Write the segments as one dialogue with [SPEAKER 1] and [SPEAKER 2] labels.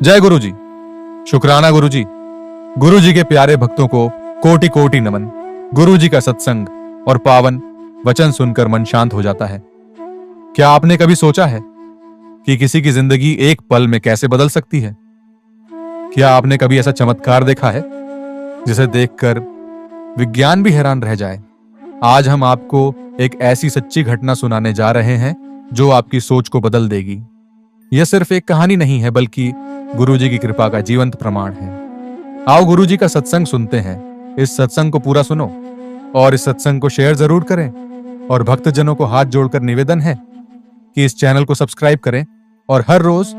[SPEAKER 1] जय गुरु जी। शुक्राना गुरु जी। गुरु जी के प्यारे भक्तों को कोटि कोटि नमन। गुरु जी का सत्संग और पावन वचन सुनकर मन शांत हो जाता है। क्या आपने कभी सोचा है कि किसी की जिंदगी एक पल में कैसे बदल सकती है? क्या आपने कभी ऐसा चमत्कार देखा है जिसे देखकर विज्ञान भी हैरान रह जाए? आज हम आपको एक ऐसी सच्ची घटना सुनाने जा रहे हैं जो आपकी सोच को बदल देगी। यह सिर्फ एक कहानी नहीं है, बल्कि गुरुजी की कृपा का जीवंत प्रमाण है। आओ गुरुजी का सत्संग सुनते हैं। इस सत्संग को पूरा सुनो और इस सत्संग को शेयर जरूर करें। और भक्तजनों को हाथ जोड़कर निवेदन है कि इस चैनल को सब्सक्राइब करें और हर रोज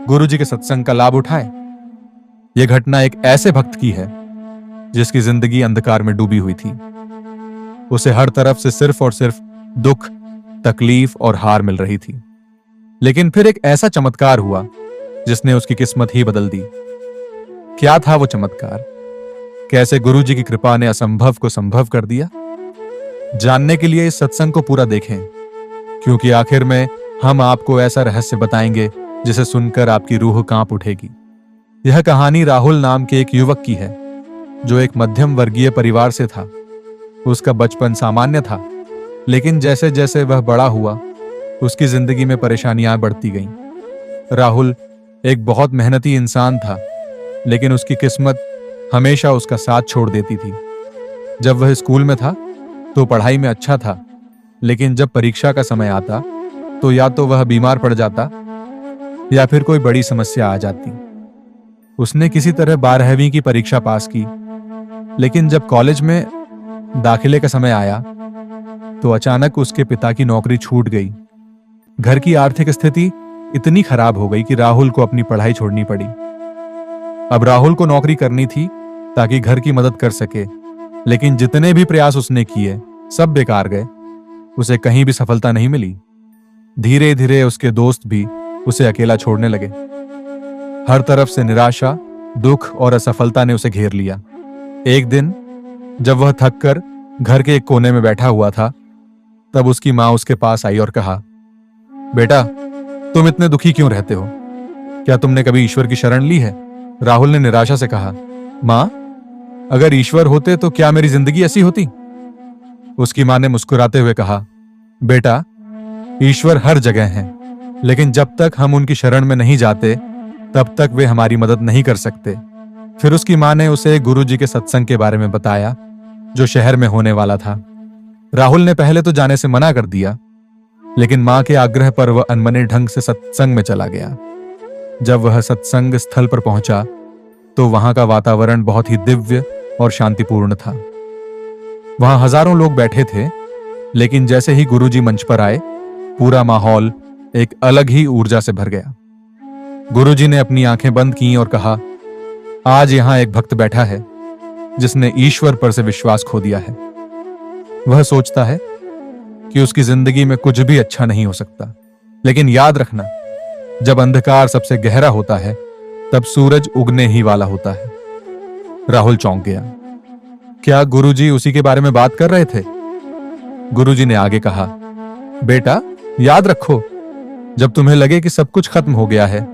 [SPEAKER 1] गुरुजी के सत्संग का लाभ उठाएं। यह घटना एक ऐसे भक्त की है जिसकी जिंदगी अंधकार में डूबी हुई थी। उसे हर तरफ से सिर्फ और सिर्फ दुख, तकलीफ और हार मिल रही थी। लेकिन फिर एक ऐसा चमत्कार हुआ जिसने उसकी किस्मत ही बदल दी। क्या था वो चमत्कार? कैसे गुरुजी की कृपा ने असंभव को संभव कर दिया? जानने के लिए इस सत्संग को पूरा देखें, क्योंकि आखिर में हम आपको ऐसा रहस्य बताएंगे जिसे सुनकर आपकी रूह कांप उठेगी। यह कहानी राहुल नाम के एक युवक की है जो एक मध्यम वर्गीय परिवार से था। उसका बचपन सामान्य था, लेकिन जैसे जैसे वह बड़ा हुआ उसकी जिंदगी में परेशानियां बढ़ती गईं। राहुल एक बहुत मेहनती इंसान था, लेकिन उसकी किस्मत हमेशा उसका साथ छोड़ देती थी। जब वह स्कूल में था तो पढ़ाई में अच्छा था, लेकिन जब परीक्षा का समय आता तो या तो वह बीमार पड़ जाता या फिर कोई बड़ी समस्या आ जाती। उसने किसी तरह 12वीं की परीक्षा पास की, लेकिन जब कॉलेज में दाखिले का समय आया तो अचानक उसके पिता की नौकरी छूट गई। घर की आर्थिक स्थिति इतनी खराब हो गई कि राहुल को अपनी पढ़ाई छोड़नी पड़ी। अब राहुल को नौकरी करनी थी ताकि घर की मदद कर सके, लेकिन जितने भी प्रयास उसने किए सब बेकार गए। उसे कहीं भी सफलता नहीं मिली। धीरे धीरे उसके दोस्त भी उसे अकेला छोड़ने लगे। हर तरफ से निराशा, दुख और असफलता ने उसे घेर लिया। एक दिन जब वह थक कर घर के एक कोने में बैठा हुआ था, तब उसकी मां उसके पास आई और कहा, बेटा, तुम इतने दुखी क्यों रहते हो? क्या तुमने कभी ईश्वर की शरण ली है? राहुल ने निराशा से कहा, मां, अगर ईश्वर होते तो क्या मेरी जिंदगी ऐसी होती? उसकी मां ने मुस्कुराते हुए कहा, बेटा, ईश्वर हर जगह हैं, लेकिन जब तक हम उनकी शरण में नहीं जाते तब तक वे हमारी मदद नहीं कर सकते। फिर उसकी मां ने उसे गुरुजी के सत्संग के बारे में बताया जो शहर में होने वाला था। राहुल ने पहले तो जाने से मना कर दिया, लेकिन मां के आग्रह पर वह अनमने ढंग से सत्संग में चला गया। जब वह सत्संग स्थल पर पहुंचा तो वहां का वातावरण बहुत ही दिव्य और शांतिपूर्ण था। वहां हजारों लोग बैठे थे, लेकिन जैसे ही गुरुजी मंच पर आए, पूरा माहौल एक अलग ही ऊर्जा से भर गया। गुरुजी ने अपनी आंखें बंद की और कहा, आज यहां एक भक्त बैठा है जिसने ईश्वर पर से विश्वास खो दिया है। वह सोचता है कि उसकी जिंदगी में कुछ भी अच्छा नहीं हो सकता, लेकिन याद रखना, जब अंधकार सबसे गहरा होता है तब सूरज उगने ही वाला होता है। राहुल चौंक गया। क्या गुरुजी उसी के बारे में बात कर रहे थे? गुरुजी ने आगे कहा, बेटा, याद रखो, जब तुम्हें लगे कि सब कुछ खत्म हो गया है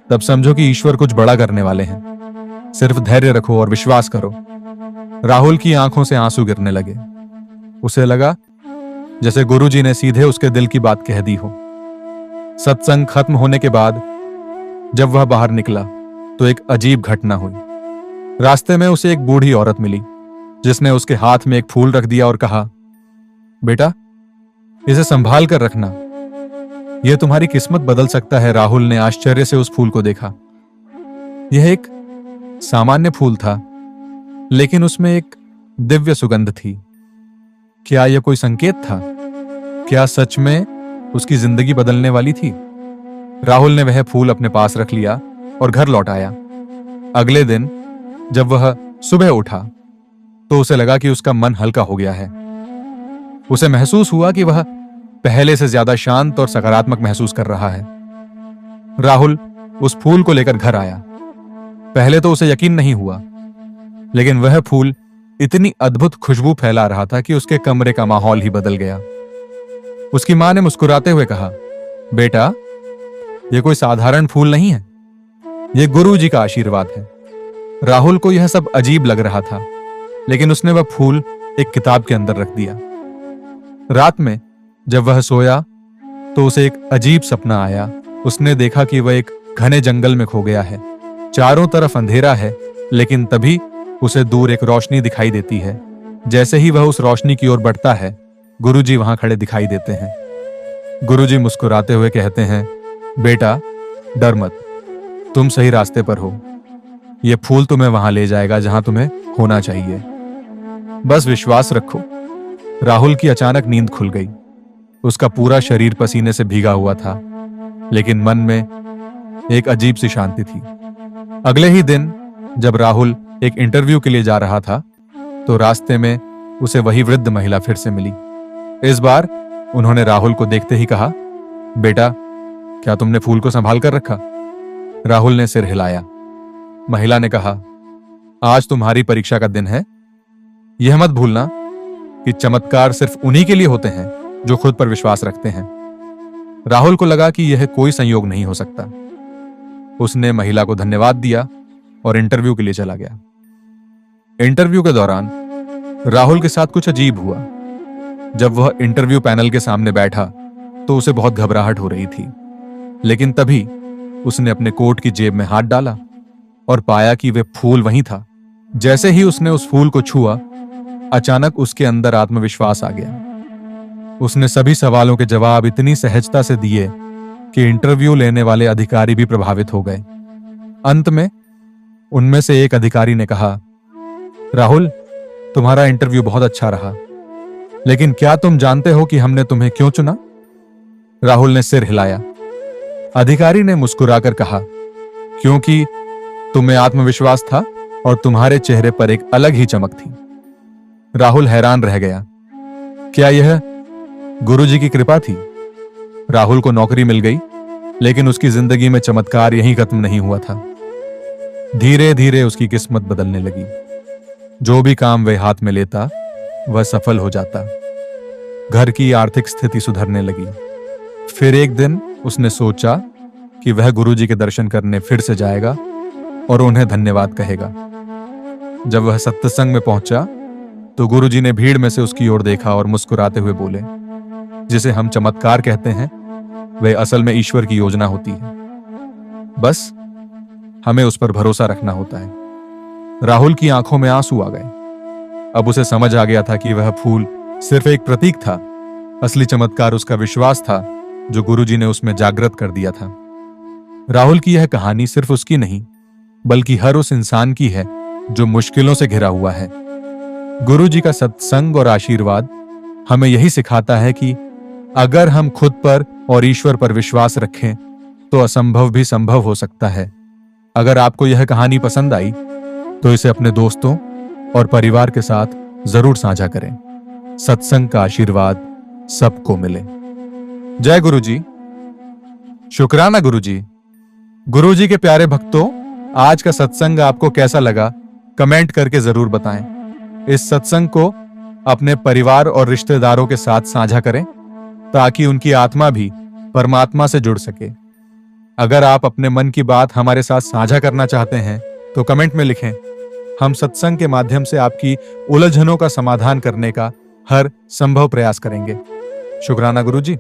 [SPEAKER 1] तब समझो कि ईश्वर कुछ बड़ा करने वाले हैं। सिर्फ धैर्य रखो और विश्वास करो। राहुल की आंखों से आंसू गिरने लगे। उसे लगा जैसे गुरुजी ने सीधे उसके दिल की बात कह दी हो। सत्संग खत्म होने के बाद जब वह बाहर निकला तो एक अजीब घटना हुई। रास्ते में उसे एक बूढ़ी औरत मिली जिसने उसके हाथ में एक फूल रख दिया और कहा, बेटा, इसे संभाल कर रखना, यह तुम्हारी किस्मत बदल सकता है। राहुल ने आश्चर्य से उस फूल को देखा। यह एक सामान्य फूल था, लेकिन उसमें एक दिव्य सुगंध थी। क्या यह कोई संकेत था? क्या सच में उसकी जिंदगी बदलने वाली थी? राहुल ने वह फूल अपने पास रख लिया और घर लौट आया। अगले दिन जब वह सुबह उठा तो उसे लगा कि उसका मन हल्का हो गया है। उसे महसूस हुआ कि वह पहले से ज्यादा शांत और सकारात्मक महसूस कर रहा है। राहुल उस फूल को लेकर घर आया। पहले तो उसे यकीन नहीं हुआ, लेकिन वह फूल इतनी अद्भुत खुशबू फैला रहा था कि उसके कमरे का माहौल ही बदल गया। उसकी मां ने मुस्कुराते हुए कहा, बेटा, यह कोई साधारण फूल नहीं है, ये गुरु जी का आशीर्वाद है। राहुल को यह सब अजीब लग रहा था, लेकिन उसने वह फूल एक किताब के अंदर रख दिया। रात में जब वह सोया तो उसे एक अजीब सपना आया। उसने देखा कि वह एक घने जंगल में खो गया है। चारों तरफ अंधेरा है, लेकिन तभी उसे दूर एक रोशनी दिखाई देती है। जैसे ही वह उस रोशनी की ओर बढ़ता है, गुरुजी वहां खड़े दिखाई देते हैं। गुरुजी मुस्कुराते हुए कहते हैं, बेटा डर मत, तुम सही रास्ते पर हो। यह फूल तुम्हें वहां ले जाएगा जहां तुम्हें होना चाहिए। बस विश्वास रखो। राहुल की अचानक नींद खुल गई। उसका पूरा शरीर पसीने से भीगा हुआ था, लेकिन मन में एक अजीब सी शांति थी। अगले ही दिन जब राहुल एक इंटरव्यू के लिए जा रहा था, तो रास्ते में उसे वही वृद्ध महिला फिर से मिली। इस बार उन्होंने राहुल को देखते ही कहा, बेटा क्या तुमने फूल को संभाल कर रखा? राहुल ने सिर हिलाया। महिला ने कहा, आज तुम्हारी परीक्षा का दिन है। यह मत भूलना कि चमत्कार सिर्फ उन्हीं के लिए होते हैं जो खुद पर विश्वास रखते हैं। राहुल को लगा कि यह कोई संयोग नहीं हो सकता। उसने महिला को धन्यवाद दिया और इंटरव्यू के लिए चला गया। इंटरव्यू के दौरान राहुल के साथ कुछ अजीब हुआ। जब वह इंटरव्यू पैनल के सामने बैठा तो उसे बहुत घबराहट हो रही थी, लेकिन तभी उसने अपने कोट की जेब में हाथ डाला और पाया कि वह फूल वहीं था। जैसे ही उसने उस फूल को छुआ, अचानक उसके अंदर आत्मविश्वास आ गया। उसने सभी सवालों के जवाब इतनी सहजता से दिए कि इंटरव्यू लेने वाले अधिकारी भी प्रभावित हो गए। अंत में उनमें से एक अधिकारी ने कहा, राहुल तुम्हारा इंटरव्यू बहुत अच्छा रहा, लेकिन क्या तुम जानते हो कि हमने तुम्हें क्यों चुना? राहुल ने सिर हिलाया। अधिकारी ने मुस्कुराकर कहा, क्योंकि तुम्हें आत्मविश्वास था और तुम्हारे चेहरे पर एक अलग ही चमक थी। राहुल हैरान रह गया। क्या यह गुरुजी की कृपा थी? राहुल को नौकरी मिल गई, लेकिन उसकी जिंदगी में चमत्कार यहीं खत्म नहीं हुआ था। धीरे धीरे उसकी किस्मत बदलने लगी। जो भी काम वह हाथ में लेता वह सफल हो जाता। घर की आर्थिक स्थिति सुधरने लगी। फिर एक दिन उसने सोचा कि वह गुरुजी के दर्शन करने फिर से जाएगा और उन्हें धन्यवाद कहेगा। जब वह सत्संग में पहुंचा तो गुरुजी ने भीड़ में से उसकी ओर देखा और मुस्कुराते हुए बोले, जिसे हम चमत्कार कहते हैं वह असल में ईश्वर की योजना होती है। बस हमें उस पर भरोसा रखना होता है। राहुल की आंखों में आंसू आ गए। अब उसे समझ आ गया था कि वह फूल सिर्फ एक प्रतीक था। असली चमत्कार उसका विश्वास था जो गुरुजी ने उसमें जागृत कर दिया था। राहुल की यह कहानी सिर्फ उसकी नहीं, बल्कि हर उस इंसान की है जो मुश्किलों से घिरा हुआ है। गुरुजी का सत्संग और आशीर्वाद हमें यही सिखाता है कि अगर हम खुद पर और ईश्वर पर विश्वास रखें तो असंभव भी संभव हो सकता है। अगर आपको यह कहानी पसंद आई तो इसे अपने दोस्तों और परिवार के साथ जरूर साझा करें। सत्संग का आशीर्वाद सबको मिले। जय गुरुजी। शुक्राना गुरुजी। गुरुजी के प्यारे भक्तों, आज का सत्संग आपको कैसा लगा कमेंट करके जरूर बताएं। इस सत्संग को अपने परिवार और रिश्तेदारों के साथ साझा करें ताकि उनकी आत्मा भी परमात्मा से जुड़ सके। अगर आप अपने मन की बात हमारे साथ साझा करना चाहते हैं तो कमेंट में लिखें। हम सत्संग के माध्यम से आपकी उलझनों का समाधान करने का हर संभव प्रयास करेंगे। शुक्राना गुरुजी।